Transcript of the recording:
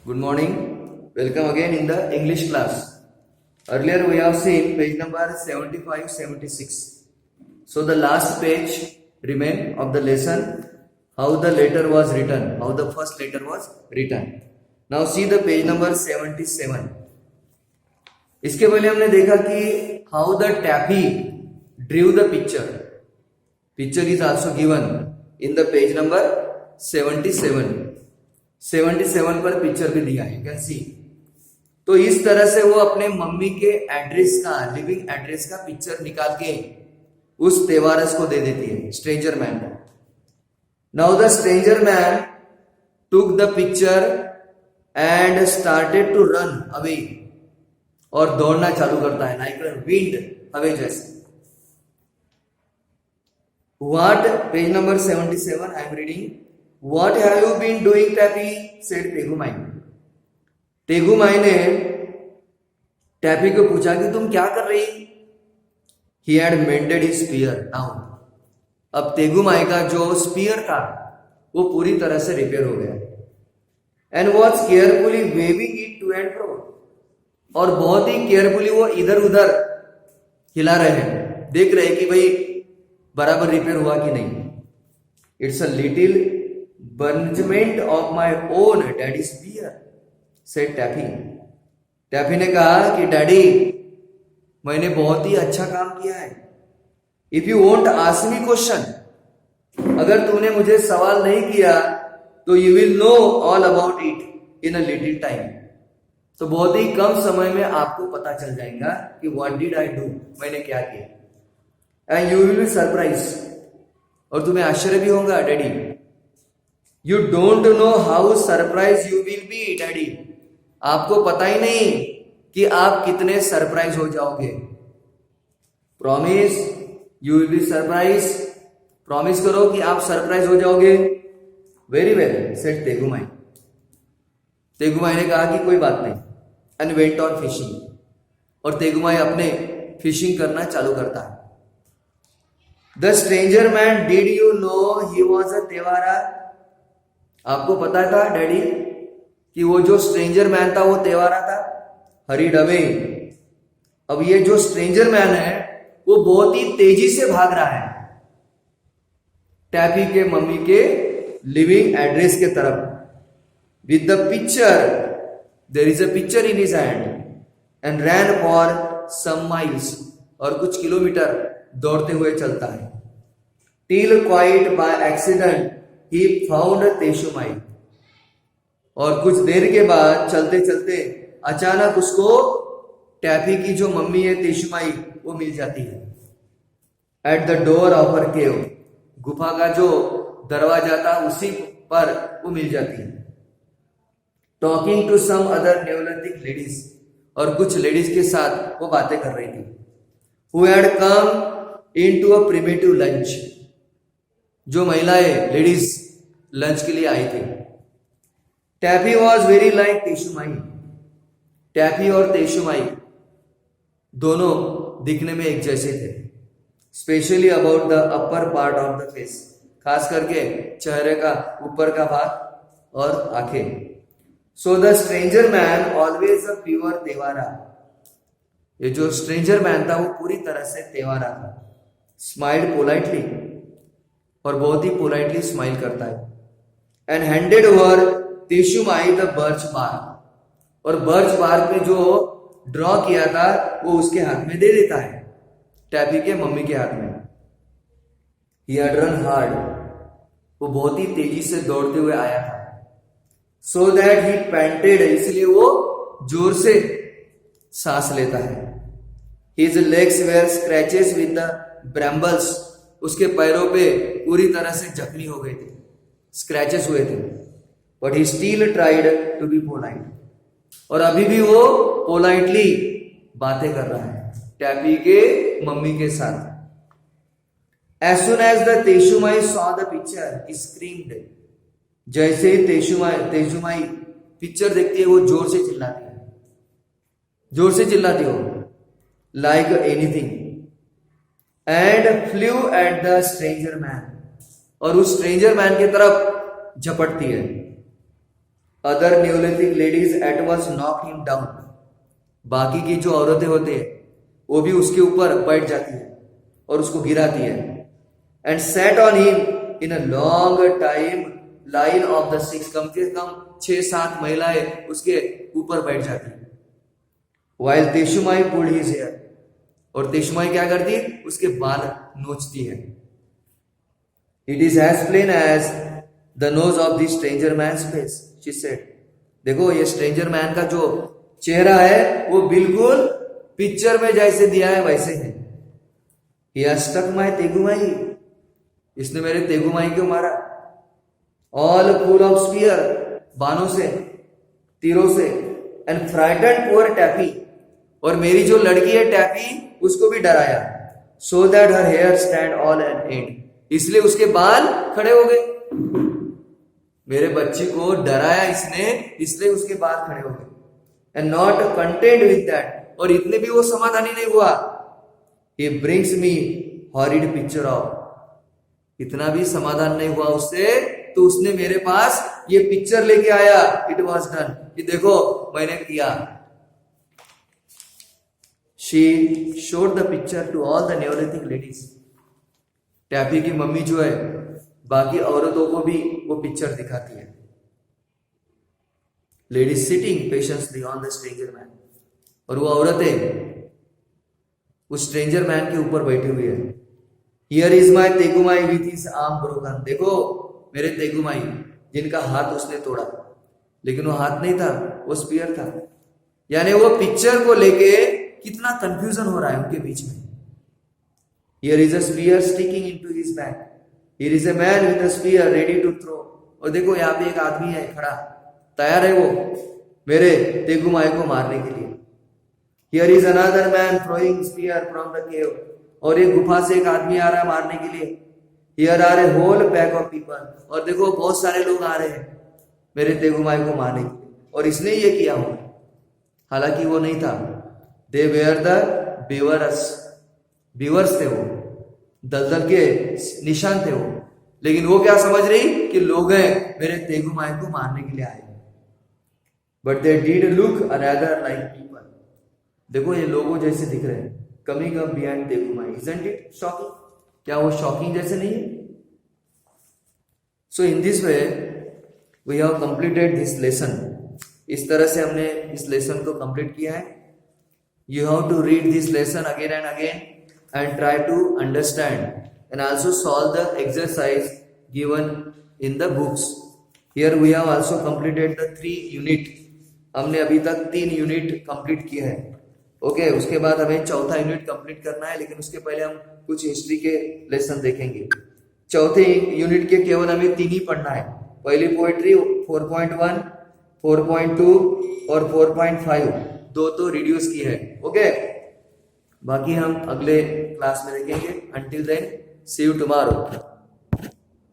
Good morning. Welcome again in the English class. Earlier we have seen page number 75, 76. So the last page remain of the lesson, how the letter was written, how the first letter was written. Now see the page number 77. इसके पहले हमने देखा कि how the taffy drew the picture. Picture is also given in the page number 77. 77 पर picture भी दिया है, can see. तो इस तरह से वो अपने मम्मी के एड्रेस का, लिविंग एड्रेस का पिक्चर निकाल के उस तेवारस को दे देती है, स्ट्रेंजर मैन को। Now the stranger man took the picture and started to run away, और दौड़ना चालू करता है लाइक विंड अवे जैसे। What, page number 77 I am reading. What have you been doing, Taffy? said Tegumai. तेगुमाई ने टैफी को पूछा कि तुम क्या कर रही? He had mended his spear. Now, अब तेगुमाई का जो स्पीयर था वो पूरी तरह से रिपेयर हो गया, and was carefully waving it to and fro, और बहुत ही केयरफुली वो इधर उधर हिला रहे हैं, देख रहे हैं कि भाई बराबर रिपेयर हुआ कि नहीं। इट्स अ लिटिल बर्नजमेंट of my own daddy spear, said Taffy. Taffy ने कहा कि डैडी, मैंने बहुत ही अच्छा काम किया है। If you won't ask me question, अगर तूने मुझे सवाल नहीं किया तो you will know all about it in a little time. तो बहुत ही कम समय में आपको पता चल जाएगा कि व्हाट डिड आई डू, मैंने क्या किया। And you will be surprise, और तुम्हें आश्चर्य भी होगा daddy. You don't know how surprise you will B daddy, आपको पता ही नहीं कि आप कितने सरप्राइज हो जाओगे। Promise you will be surprise, promise करो कि आप सरप्राइज हो जाओगे। Very well said Tegumai. तेगुमाई ने कहा कि कोई बात नहीं, एंड वेंट ऑन फिशिंग, और तेगुमाई अपने फिशिंग करना चालू करता है। The stranger man, did you know he was a Tewara? आपको पता था डैडी कि वो जो स्ट्रेंजर मैन था वो तेवारा था? Hurried away. अब ये जो स्ट्रेंजर मैन है वो बहुत ही तेजी से भाग रहा है टैफी के मम्मी के लिविंग एड्रेस के तरफ। With the picture, there is a picture in his hand, and ran for some miles, और कुछ किलोमीटर दौड़ते हुए चलता है। Till quite by accident he found Teshumai, और कुछ देर के बाद चलते चलते अचानक उसको टैफी की जो मम्मी है तेशुमाई वो मिल जाती है। At the door of her cave, गुफा का जो दरवाजा था उसी पर वो मिल जाती है। Talking to some other neolithic ladies, और कुछ लेडीज के साथ वो बातें कर रही थी। Who had come into a primitive lunch, जो महिलाएं लेडीज लंच के लिए आई थी। Taffy was very like Teshumai, Taffy और तेशुमाई दोनों दिखने में एक जैसे थे। Specially about the upper part of the face, खास करके चेहरे का ऊपर का भाग और आंखें। So the stranger man always a pure Tewara, ये जो स्ट्रेंजर मैन था वो पूरी तरह से तेवारा था। स्माइल्ड पोलाइटली, और बहुत ही पोलाइटली स्माइल करता है। And handed over Teshumai the birch bark, और बर्च बार पे जो ड्रॉ किया था वो उसके हाथ में दे देता है, टैफी के मम्मी के हाथ में। ही हैड रन हार्ड, वो बहुत ही तेजी से दौड़ते हुए आया था। सो दैट ही पैंटेड, इसलिए वो जोर से सांस लेता है। His legs were scratches with the brambles, उसके पैरों पे पूरी तरह से जख्मी हो गए थे, स्क्रैचेस हुए थे। But he still tried to be polite, और अभी भी वो पोलाइटली बातें कर रहा है टैफी के मम्मी के साथ। As soon as the Teshumai saw the picture he screamed, जैसे ही तेशुमाई पिक्चर देखती है वो जोर से चिल्लाती है, जोर से चिल्लाती हो, like anything, and flew at the stranger man, और उस स्ट्रेंजर मैन की तरफ झपटती है। Other neolithic ladies at once knock him down, बाकी की जो औरतें होती है वो भी उसके ऊपर बैठ जाती है और उसको गिराती है। And sat on him in a long time line of the six, कम से कम 6-7 महिलाएं उसके ऊपर बैठ जाती है। While Teshumai pulled his hair, और तेशुमाई क्या करती है, उसके बाल नोचती है। It is as plain as the nose of the stranger man's face, she said. देखो ये स्ट्रेंजर मैन का जो चेहरा है वो बिल्कुल पिक्चर में जैसे दिया है वैसे है। ही हैज स्टक माय तेगुमाई, इसने मेरे तेगुमाई को मारा। ऑल फुल ऑफ स्पीयर, बानों से, तीरों से। एंड फ्राइटेंड पुअर टैपी, और मेरी जो लड़की है टैपी उसको भी डराया। So that her hair stand all on end, इसलिए उसके बाल खड़े हो गए। मेरे बच्ची को डराया इसने, इसलिए उसके बाल खड़े हो गए। And not content with that, और इतने भी वो समाधानी नहीं हुआ। He brings me horrid picture of, इतना भी समाधान नहीं हुआ उससे, तो उसने मेरे पास ये पिक्चर लेके आया। इट वॉज डन, कि देखो मैंने किया। She showed the picture to all the neolithic ladies, Taffy की मम्मी जो है बाकी औरतों को भी वो पिक्चर दिखाती है। Ladies sitting patiently on the stranger man, और वो औरतें उस स्ट्रेंजर मैन के ऊपर बैठी हुई है। Here is my Tegumai with his arm broken, देखो मेरे तेगुमाई जिनका हाथ उसने तोड़ा, लेकिन वो हाथ नहीं था, वो स्पीयर था। यानी वो पिक्चर को लेके कितना कंफ्यूजन हो रहा है उनके बीच में। Here is a spear sticking into his back, here is a man with a spear ready to throw, और देखो यहाँ पे एक आदमी है खड़ा, तैयार है वो मेरे तेगुमाई को मारने के लिए। Here is another man throwing spear from the cave, और एक गुफा से एक आदमी आ रहा है मारने के लिए। Here are a whole pack of people, और देखो बहुत सारे लोग आ रहे हैं मेरे तेगुमाई को मारने के लिए, और इसने ये किया हो। हालांकि वो नहीं था, दे वेयर द बीवर्स, बीवर्स थे वो, दलदल के निशान थे वो, लेकिन वो क्या समझ रही कि लोग हैं मेरे तेगुमाई को मारने के लिए आए। But they did look another like people, देखो ये लोगों जैसे दिख रहे हैं, coming up behind Tegumai. Isn't it shocking, क्या वो शॉकिंग जैसे नहीं है? So in this way we have completed this lesson, इस तरह से हमने इस लेसन को कंप्लीट किया है। You have to read this lesson again and again and try to understand and also solve the exercise given in the books. Here we have also completed the 3 unit, हमने अभी तक 3 unit complete किया है। Okay, उसके बाद हमें चौथा unit complete करना है, लेकिन उसके पहले हम कुछ हिस्ट्री के लेसन देखेंगे। चौथे यूनिट के केवल हमें 3 ही पढ़ना है। पहली पोएट्री 4.1, 4.2 और 4.5, 2 तो रिड्यूस की है। ओके, बाकी हम अगले क्लास में देखेंगे। Until then see you tomorrow.